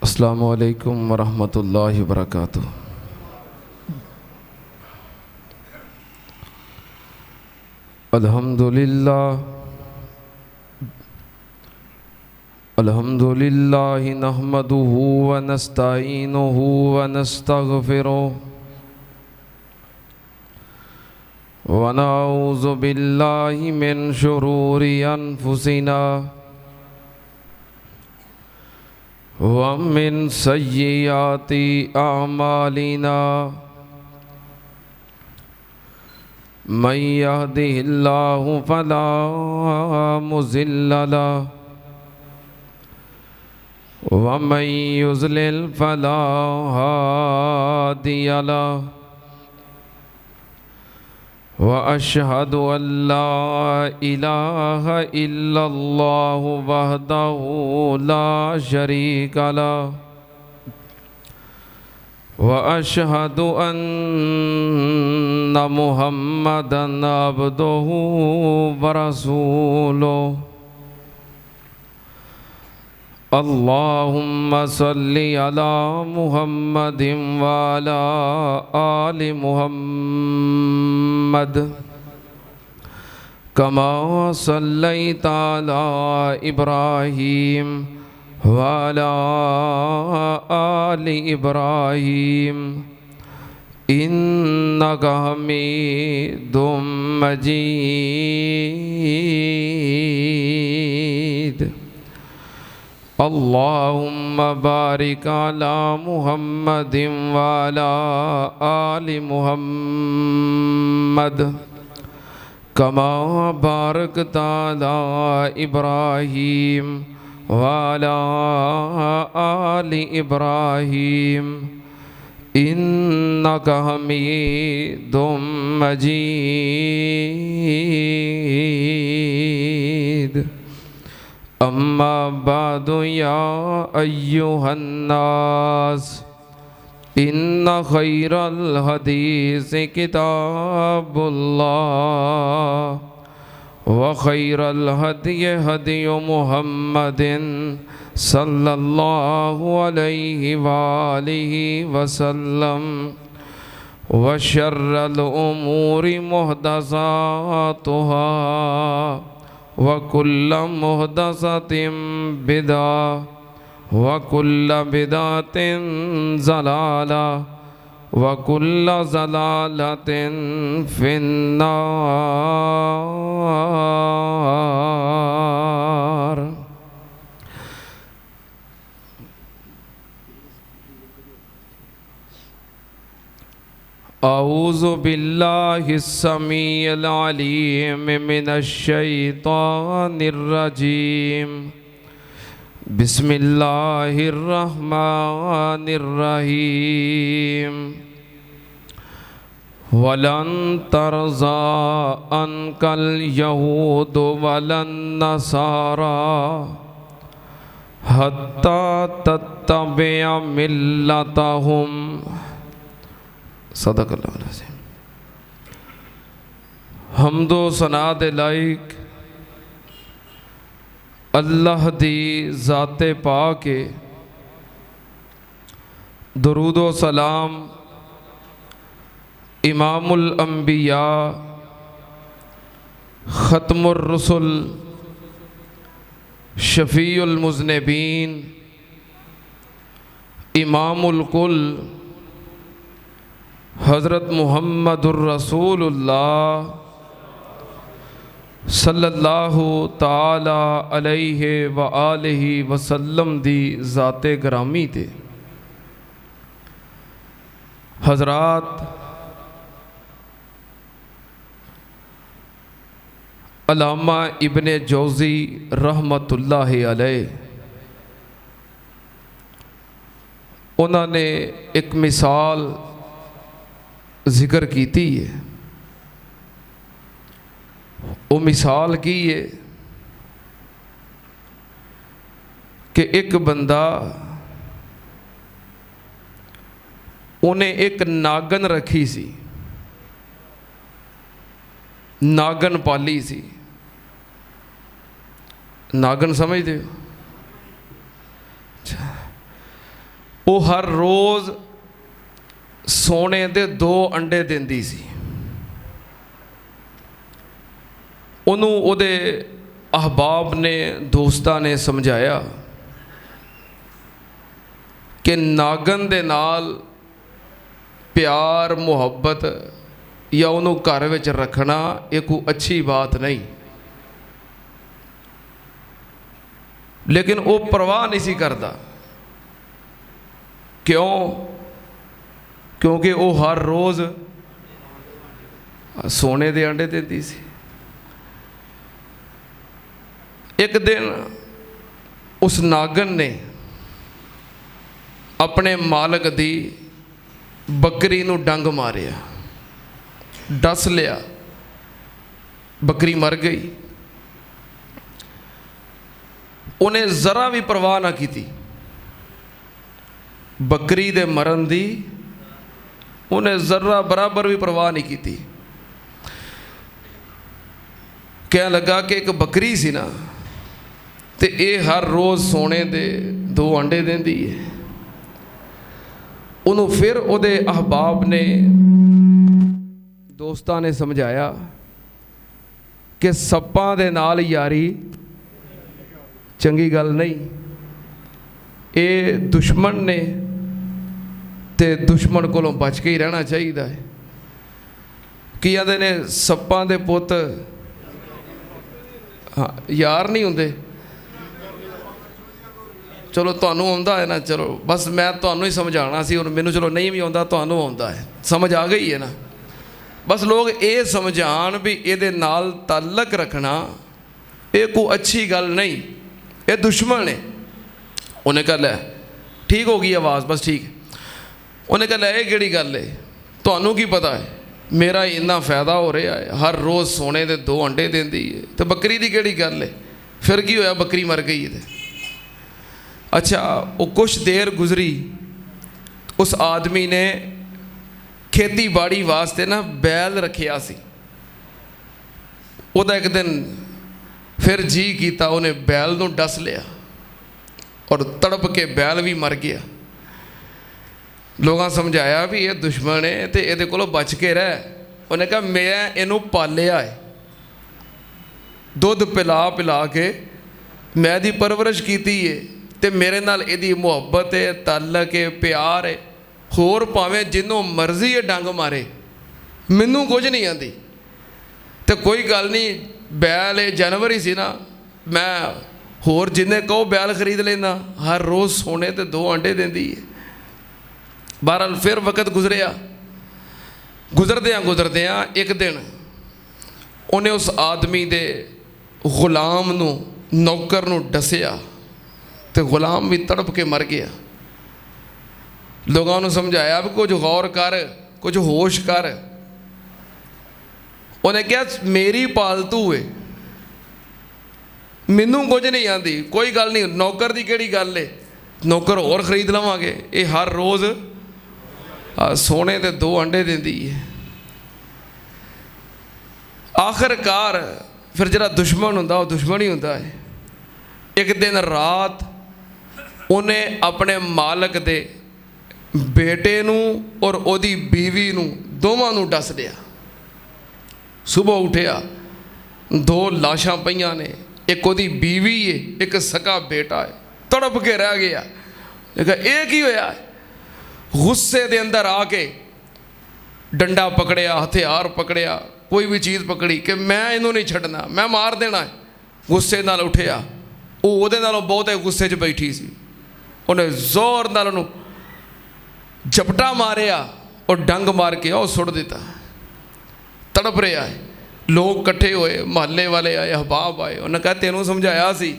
السلام علیکم ورحمۃ اللہ وبرکاتہ۔ الحمد للہ نحمدہ ونستعینہ ونستغفرہ ونعوذ باللہ من شرور انفسنا ومن سیئات اعمالنا من يهده الله فلا مضل له ومن يضلل فلا هادي له وأشهد أن لا إله إلا الله وحده لا شريك له وأشهد أن محمدًا عبده ورسوله اللهم صل على محمد وعلى آل محمد كما صليت على إبراهيم وعلى آل إبراهيم إنك حميد مجيد اللهم بارك على محمد وعلى آل محمد كما باركت على إبراهيم وعلى آل إبراهيم إنك حميد مجيد أما بعد يا أيها الناس إن خير الحديث كتاب الله وخير الهدي هدي محمد صلى الله عليه وآله وسلم وشر الأمور محدثاتها وكل محدثة بدعة وكل بدعة ضلالة وكل ضلالة في النار۔ اعوذ باللہ السمیع العلیم من الشیطان الرجیم بسم اللہ الرحمن الرحیم وَلَن تَرْضَىٰ عَنكَ الْيَهُودُ وَلَا النَّصَارَىٰ حَتَّىٰ تَتَّبِعَ مِلَّتَهُمْ۔ صدق اللہ العظیم۔ حمد و ثنا دے لائق اللہ دی ذات پاک، درود و سلام امام الانبیاء ختم الرسل شفیع المذنبین امام الکل حضرت محمد الرسول اللہ صلی اللہ تعالی علیہ وآلہ وسلم دی ذات گرامی تے۔ حضرات، علامہ ابن جوزی رحمۃ اللہ علیہ انہوں نے ایک مثال ذکر کیتی ہے۔ وہ مثال کی ہے کہ ایک بندہ انہیں ایک ناگن رکھی سی، ناگن پالی سی۔ ناگن سمجھتے ہو؟ ਉਹ ਹਰ ਰੋਜ਼ ਸੋਨੇ ਦੇ 2 ਅੰਡੇ ਦਿੰਦੀ ਸੀ। ਉਹਨੂੰ ਉਹਦੇ ਅਹਬਾਬ ਨੇ, ਦੋਸਤਾਂ ਨੇ ਸਮਝਾਇਆ ਕਿ ਨਾਗਨ ਦੇ ਨਾਲ ਪਿਆਰ ਮੁਹੱਬਤ ਜਾਂ ਉਹਨੂੰ ਘਰ ਵਿੱਚ ਰੱਖਣਾ ਇਹ ਕੋਈ ਅੱਛੀ ਬਾਤ ਨਹੀਂ। ਲੇਕਿਨ ਉਹ ਪਰਵਾਹ ਨਹੀਂ ਸੀ ਕਰਦਾ। ਕਿਉਂ? ਕਿਉਂਕਿ ਉਹ ਹਰ ਰੋਜ਼ ਸੋਨੇ ਦੇ ਅੰਡੇ ਦਿੰਦੀ ਸੀ। ਇੱਕ ਦਿਨ ਉਸ ਨਾਗਨ ਨੇ ਆਪਣੇ ਮਾਲਕ ਦੀ ਬੱਕਰੀ ਨੂੰ ਡੰਗ ਮਾਰਿਆ, ਡਸ ਲਿਆ, ਬੱਕਰੀ ਮਰ ਗਈ। ਉਹਨੇ ਜ਼ਰਾ ਵੀ ਪਰਵਾਹ ਨਾ ਕੀਤੀ ਬੱਕਰੀ ਦੇ ਮਰਨ ਦੀ। ਉਹਨੇ ਜ਼ਰਾ ਬਰਾਬਰ ਵੀ ਪਰਵਾਹ ਨਹੀਂ ਕੀਤੀ। ਕਹਿਣ ਲੱਗਾ ਕਿ ਇੱਕ ਬੱਕਰੀ ਸੀ ਨਾ, ਤੇ ਇਹ ਹਰ ਰੋਜ਼ ਸੋਨੇ ਦੇ 2 ਅੰਡੇ ਦਿੰਦੀ ਹੈ। ਉਹਨੂੰ ਫਿਰ ਉਹਦੇ ਅਹਬਾਬ ਨੇ, ਦੋਸਤਾਂ ਨੇ ਸਮਝਾਇਆ ਕਿ ਸੱਪਾਂ ਦੇ ਨਾਲ ਯਾਰੀ ਚੰਗੀ ਗੱਲ ਨਹੀਂ। ਇਹ ਦੁਸ਼ਮਣ ਨੇ ਤੇ ਦੁਸ਼ਮਣ ਕੋਲੋਂ ਬਚ ਕੇ ਹੀ ਰਹਿਣਾ ਚਾਹੀਦਾ ਹੈ। ਕੀ ਆਂਦੇ ਨੇ, ਸੱਪਾਂ ਦੇ ਪੁੱਤ ਯਾਰ ਨਹੀਂ ਹੁੰਦੇ। ਚਲੋ ਤੁਹਾਨੂੰ ਆਉਂਦਾ ਹੈ ਨਾ, ਚਲੋ ਬਸ ਮੈਂ ਤੁਹਾਨੂੰ ਹੀ ਸਮਝਾਉਣਾ ਸੀ। ਹੁਣ ਮੈਨੂੰ ਚਲੋ ਨਹੀਂ ਵੀ ਆਉਂਦਾ, ਤੁਹਾਨੂੰ ਆਉਂਦਾ ਹੈ, ਸਮਝ ਆ ਗਈ ਹੈ ਨਾ। ਬਸ ਲੋਕ ਇਹ ਸਮਝਾਣ ਵੀ ਇਹਦੇ ਨਾਲ ਤਾਲੁਕ ਰੱਖਣਾ ਇਹ ਕੋਈ ਅੱਛੀ ਗੱਲ ਨਹੀਂ, ਇਹ ਦੁਸ਼ਮਣ ਨੇ। ਉਹਨੇ ਕਹ ਲੈ, ਠੀਕ ਹੋ ਗਈ ਆਵਾਜ਼, ਬਸ ਠੀਕ। ਉਹਨੇ ਕਹ ਲੈ, ਇਹ ਕਿਹੜੀ ਗੱਲ ਹੈ? ਤੁਹਾਨੂੰ ਕੀ ਪਤਾ ਹੈ, ਮੇਰਾ ਇੰਨਾ ਫਾਇਦਾ ਹੋ ਰਿਹਾ ਹੈ, ਹਰ ਰੋਜ਼ ਸੋਨੇ ਦੇ 2 ਅੰਡੇ ਦਿੰਦੀ ਹੈ, ਤੇ ਬੱਕਰੀ ਦੀ ਕਿਹੜੀ ਗੱਲ ਹੈ? ਫਿਰ ਕੀ ਹੋਇਆ, ਬੱਕਰੀ ਮਰ ਗਈ ਹੈ। ਅੱਛਾ, ਉਹ ਕੁਛ ਦੇਰ ਗੁਜ਼ਰੀ, ਉਸ ਆਦਮੀ ਨੇ ਖੇਤੀਬਾੜੀ ਵਾਸਤੇ ਨਾ ਬੈਲ ਰੱਖਿਆ ਸੀ। ਉਹਦਾ ਇੱਕ ਦਿਨ ਫਿਰ ਜੀ ਕੀਤਾ, ਉਹਨੇ ਬੈਲ ਨੂੰ ਡਸ ਲਿਆ ਔਰ ਤੜਪ ਕੇ ਬੈਲ ਵੀ ਮਰ ਗਿਆ। ਲੋਕਾਂ ਸਮਝਾਇਆ ਵੀ ਇਹ ਦੁਸ਼ਮਣ ਹੈ ਤੇ ਇਹਦੇ ਕੋਲੋਂ ਬਚ ਕੇ ਰਹਿ। ਉਹਨੇ ਕਿਹਾ ਮੈਂ ਇਹਨੂੰ ਪਾਲਿਆ ਹੈ, ਦੁੱਧ ਪਿਲਾ ਪਿਲਾ ਕੇ ਮੈਂ ਇਹਦੀ ਪਰਵਰਿਸ਼ ਕੀਤੀ ਹੈ, ਤੇ ਮੇਰੇ ਨਾਲ ਇਹਦੀ ਮੁਹੱਬਤ ਹੈ, ਤਾਲੁਕ ਹੈ, ਪਿਆਰ ਹੈ। ਹੋਰ ਭਾਵੇਂ ਜਿਹਨੂੰ ਮਰਜ਼ੀ ਇਹ ਡੰਗ ਮਾਰੇ, ਮੈਨੂੰ ਕੁਝ ਨਹੀਂ ਆਂਦੀ। ਤੇ ਕੋਈ ਗੱਲ ਨਹੀਂ, ਬੈਲ ਇਹ ਜਾਨਵਰ ਹੀ ਸੀ ਨਾ, ਮੈਂ ਹੋਰ ਜਿੰਨੇ ਕਹੋ ਬੈਲ ਖਰੀਦ ਲੈਂਦਾ। ਹਰ ਰੋਜ਼ ਸੋਨੇ ਤੇ 2 ਅੰਡੇ ਦਿੰਦੀ ਹੈ। ਬਹਰਹਾਲ ਫਿਰ ਵਕਤ ਗੁਜ਼ਰਿਆ। ਗੁਜ਼ਰਦਿਆਂ ਇੱਕ ਦਿਨ ਉਹਨੇ ਉਸ ਆਦਮੀ ਦੇ ਗੁਲਾਮ ਨੂੰ, ਨੌਕਰ ਨੂੰ ਡਸਿਆ, ਤੇ ਗੁਲਾਮ ਵੀ ਤੜਪ ਕੇ ਮਰ ਗਿਆ। ਲੋਕਾਂ ਨੂੰ ਸਮਝਾਇਆ ਵੀ ਕੁਝ ਗੌਰ ਕਰ, ਕੁਝ ਹੋਸ਼ ਕਰ। ਉਹਨੇ ਕਿਹਾ ਮੇਰੀ ਪਾਲਤੂ ਹੈ, ਮੈਨੂੰ ਕੁਝ ਨਹੀਂ ਆਂਦੀ, ਕੋਈ ਗੱਲ ਨਹੀਂ, ਨੌਕਰ ਦੀ ਕਿਹੜੀ ਗੱਲ ਹੈ, ਨੌਕਰ ਹੋਰ ਖਰੀਦ ਲਵਾਂਗੇ, ਇਹ ਹਰ ਰੋਜ਼ ਸੋਨੇ ਦੇ 2 ਅੰਡੇ ਦਿੰਦੀ ਹੈ। ਆਖਰਕਾਰ ਫਿਰ ਜਿਹੜਾ ਦੁਸ਼ਮਣ ਹੁੰਦਾ ਉਹ ਦੁਸ਼ਮਣ ਹੀ ਹੁੰਦਾ ਹੈ। ਇੱਕ ਦਿਨ ਰਾਤ ਉਹਨੇ ਆਪਣੇ ਮਾਲਕ ਦੇ ਬੇਟੇ ਨੂੰ ਔਰ ਉਹਦੀ ਬੀਵੀ ਨੂੰ, ਦੋਵਾਂ ਨੂੰ ਡਸ ਲਿਆ। ਸੁਬਹ ਉੱਠਿਆ, 2 ਲਾਸ਼ਾਂ ਪਈਆਂ ਨੇ, ਇੱਕ ਉਹਦੀ ਬੀਵੀ ਹੈ, ਇੱਕ ਸਕਾ ਬੇਟਾ ਹੈ। ਤੜਪ ਕੇ ਰਹਿ ਗਿਆ। ਦੇਖਿਆ ਇਹ ਕੀ ਹੋਇਆ? ਗੁੱਸੇ ਦੇ ਅੰਦਰ ਆ ਕੇ ਡੰਡਾ ਪਕੜਿਆ, ਹਥਿਆਰ ਪਕੜਿਆ, ਕੋਈ ਵੀ ਚੀਜ਼ ਪਕੜੀ ਕਿ ਮੈਂ ਇਹਨੂੰ ਨਹੀਂ ਛੱਡਣਾ, ਮੈਂ ਮਾਰ ਦੇਣਾ। ਗੁੱਸੇ ਨਾਲ ਉੱਠਿਆ। ਉਹ ਉਹਦੇ ਨਾਲੋਂ ਬਹੁਤੇ ਗੁੱਸੇ 'ਚ ਬੈਠੀ ਸੀ। ਉਹਨੇ ਜ਼ੋਰ ਨਾਲ ਉਹਨੂੰ ਝਪਟਾ ਮਾਰਿਆ ਔਰ ਡੰਗ ਮਾਰ ਕੇ ਉਹ ਸੁੱਟ ਦਿੱਤਾ। ਤੜਪ ਰਿਹਾ ਹੈ। ਲੋਕ ਇਕੱਠੇ ਹੋਏ, ਮੁਹੱਲੇ ਵਾਲੇ ਆਏ, ਅਹਬਾਬ ਆਏ। ਉਹਨੇ ਕਿਹਾ ਤੈਨੂੰ ਸਮਝਾਇਆ ਸੀ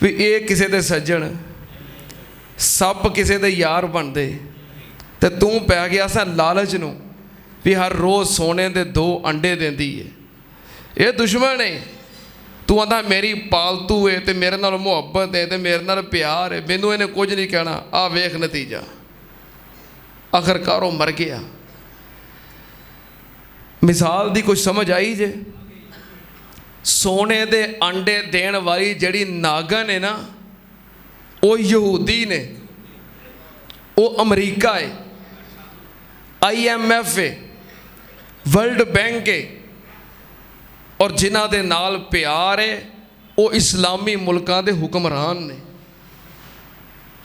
ਵੀ ਇਹ ਕਿਸੇ ਦੇ ਸੱਜਣ, ਸੱਪ ਕਿਸੇ ਦੇ ਯਾਰ ਬਣਦੇ, ਤੇ ਤੂੰ ਪੈ ਗਿਆ ਸਾ ਲਾਲਚ ਨੂੰ ਵੀ ਹਰ ਰੋਜ਼ ਸੋਨੇ ਦੇ 2 ਅੰਡੇ ਦਿੰਦੀ ਹੈ। ਇਹ ਦੁਸ਼ਮਣ ਹੈ। ਤੂੰ ਆਂਦਾ ਮੇਰੀ ਪਾਲਤੂ ਹੈ ਤੇ ਮੇਰੇ ਨਾਲ ਮੁਹੱਬਤ ਹੈ ਤੇ ਮੇਰੇ ਨਾਲ ਪਿਆਰ ਹੈ, ਮੈਨੂੰ ਇਹਨੇ ਕੁਝ ਨਹੀਂ ਕਹਿਣਾ। ਆਹ ਵੇਖ ਨਤੀਜਾ, ਆਖਰਕਾਰ ਉਹ ਮਰ ਗਿਆ। ਮਿਸਾਲ ਦੀ ਕੁਝ ਸਮਝ ਆਈ ਜੇ? ਸੋਨੇ ਦੇ ਅੰਡੇ ਦੇਣ ਵਾਲੀ ਜਿਹੜੀ ਨਾਗਨ ਹੈ ਨਾ, ਉਹ ਯਹੂਦੀ ਨੇ, ਉਹ ਅਮਰੀਕਾ ਹੈ, IMF ਹੈ, ਵਰਲਡ ਬੈਂਕ ਹੈ, ਔਰ ਜਿਨ੍ਹਾਂ ਦੇ ਨਾਲ ਪਿਆਰ ਹੈ ਉਹ ਇਸਲਾਮੀ ਮੁਲਕਾਂ ਦੇ ਹੁਕਮਰਾਨ ਨੇ।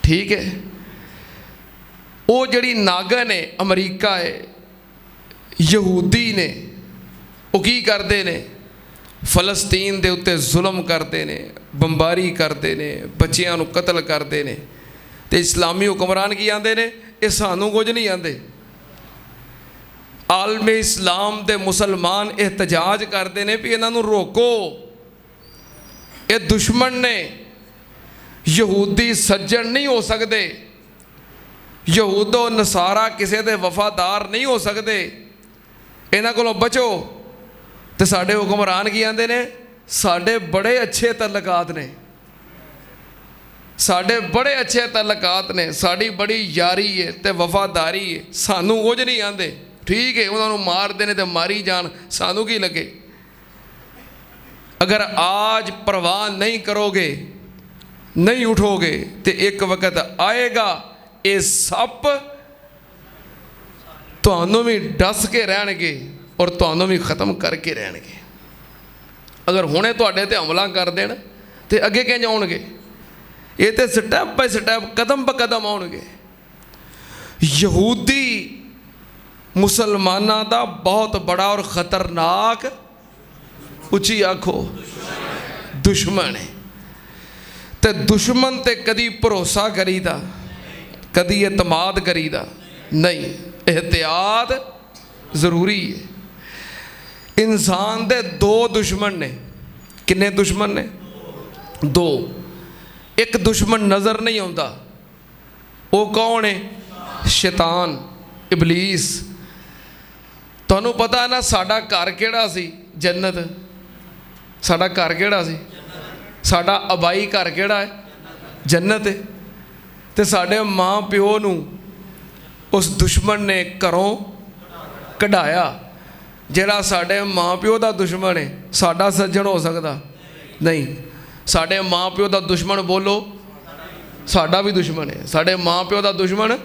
ਠੀਕ ਹੈ। ਉਹ ਜਿਹੜੀ ਨਾਗਨ ਹੈ ਅਮਰੀਕਾ ਹੈ, ਯਹੂਦੀ ਨੇ, ਉਹ ਕੀ ਕਰਦੇ ਨੇ? ਫਲਸਤੀਨ ਦੇ ਉੱਤੇ ਜ਼ੁਲਮ ਕਰਦੇ ਨੇ, ਬੰਬਾਰੀ ਕਰਦੇ ਨੇ, ਬੱਚਿਆਂ ਨੂੰ ਕਤਲ ਕਰਦੇ ਨੇ। ਤੇ ਇਸਲਾਮੀ ਹੁਕਮਰਾਨ ਕੀ ਆਂਦੇ ਨੇ? ਇਹ ਸਾਨੂੰ ਕੁਝ ਨਹੀਂ ਆਂਦੇ। ਆਲਮ ਇਸਲਾਮ ਦੇ ਮੁਸਲਮਾਨ ਇਹਤਜਾਜ ਕਰਦੇ ਨੇ ਵੀ ਇਹਨਾਂ ਨੂੰ ਰੋਕੋ, ਇਹ ਦੁਸ਼ਮਣ ਨੇ, ਯਹੂਦੀ ਸੱਜਣ ਨਹੀਂ ਹੋ ਸਕਦੇ, ਯਹੂਦੋ ਨਸਾਰਾ ਕਿਸੇ ਦੇ ਵਫਾਦਾਰ ਨਹੀਂ ਹੋ ਸਕਦੇ, ਇਹਨਾਂ ਕੋਲੋਂ ਬਚੋ। ਤੇ ਸਾਡੇ ਹੁਕਮਰਾਨ ਕੀ ਆਂਦੇ ਨੇ? ਸਾਡੇ ਬੜੇ ਅੱਛੇ ਤਲਕਾਤ ਨੇ, ਸਾਡੇ ਬੜੇ ਅੱਛੇ ਤਲਕਾਤ ਨੇ, ਸਾਡੀ ਬੜੀ ਯਾਰੀ ਹੈ ਤੇ ਵਫਾਦਾਰੀ ਹੈ, ਸਾਨੂੰ ਕੁਝ ਨਹੀਂ ਆਂਦੇ। ਠੀਕ ਹੈ, ਉਹਨਾਂ ਨੂੰ ਮਾਰਦੇ ਨੇ ਤੇ ਮਾਰੀ ਜਾਣ, ਸਾਨੂੰ ਕੀ ਲੱਗੇ। ਅਗਰ ਆਜ ਪਰਵਾਹ ਨਹੀਂ ਕਰੋਗੇ, ਨਹੀਂ ਉਠੋਗੇ, ਤੇ ਇੱਕ ਵਕਤ ਆਏਗਾ ਇਹ ਸੱਪ ਤੁਹਾਨੂੰ ਵੀ ਡਸ ਕੇ ਰਹਿਣਗੇ ਔਰ ਤੁਹਾਨੂੰ ਵੀ ਖਤਮ ਕਰਕੇ ਰਹਿਣਗੇ। ਅਗਰ ਹੁਣੇ ਤੁਹਾਡੇ ਤੇ ਹਮਲਾ ਕਰ ਦੇਣ ਤੇ ਅੱਗੇ ਕਿੰਝ ਆਉਣਗੇ? ਇਹ ਤੇ ਸਟੈਪ ਬਾਈ ਸਟੈਪ, ਕਦਮ ਬ ਕਦਮ ਆਉਣਗੇ। ਯਹੂਦੀ ਮੁਸਲਮਾਨਾਂ ਦਾ ਬਹੁਤ ਬੜਾ ਔਰ ਖਤਰਨਾਕ, ਉੱਚੀ ਆਖੋ, ਦੁਸ਼ਮਣ ਹੈ। ਤੇ ਦੁਸ਼ਮਣ ਤੇ ਕਦੀ ਭਰੋਸਾ ਕਰੀਦਾ, ਕਦੀ ਇਤਮਾਦ ਕਰੀਦਾ ਨਹੀਂ। ਇਹਤਿਆਤ ਜ਼ਰੂਰੀ ਹੈ। ਇਨਸਾਨ ਦੇ ਦੋ ਦੁਸ਼ਮਣ ਨੇ। ਕਿੰਨੇ ਦੁਸ਼ਮਣ ਨੇ? ਦੋ। ਇੱਕ ਦੁਸ਼ਮਣ ਨਜ਼ਰ ਨਹੀਂ ਆਉਂਦਾ, ਉਹ ਕੌਣ ਹੈ? ਸ਼ੈਤਾਨ, ਇਬਲੀਸ। ਤੁਹਾਨੂੰ ਪਤਾ ਨਾ ਸਾਡਾ ਘਰ ਕਿਹੜਾ ਸੀ? ਜੰਨਤ। ਸਾਡਾ ਘਰ ਕਿਹੜਾ ਸੀ? ਸਾਡਾ ਅਬਾਈ ਘਰ ਕਿਹੜਾ ਹੈ? ਜੰਨਤ ਹੈ। ਤੇ ਸਾਡੇ ਮਾਂ ਪਿਓ ਨੂੰ ਉਸ ਦੁਸ਼ਮਣ ਨੇ ਘਰੋਂ ਕਢਾਇਆ। ਜਿਹੜਾ ਸਾਡੇ ਮਾਂ ਪਿਓ ਦਾ ਦੁਸ਼ਮਣ ਹੈ, ਸਾਡਾ ਸੱਜਣ ਹੋ ਸਕਦਾ ਨਹੀਂ। ਸਾਡੇ ਮਾਂ ਪਿਓ ਦਾ ਦੁਸ਼ਮਣ ਬੋਲੋ, ਸਾਡਾ ਵੀ ਦੁਸ਼ਮਣ ਹੈ। ਸਾਡੇ ਮਾਂ ਪਿਓ ਦਾ ਦੁਸ਼ਮਣ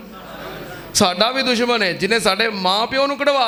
ਸਾਡਾ ਵੀ ਦੁਸ਼ਮਣ ਹੈ, ਜਿਹਨੇ ਸਾਡੇ ਮਾਂ ਪਿਓ ਨੂੰ ਕਢਵਾ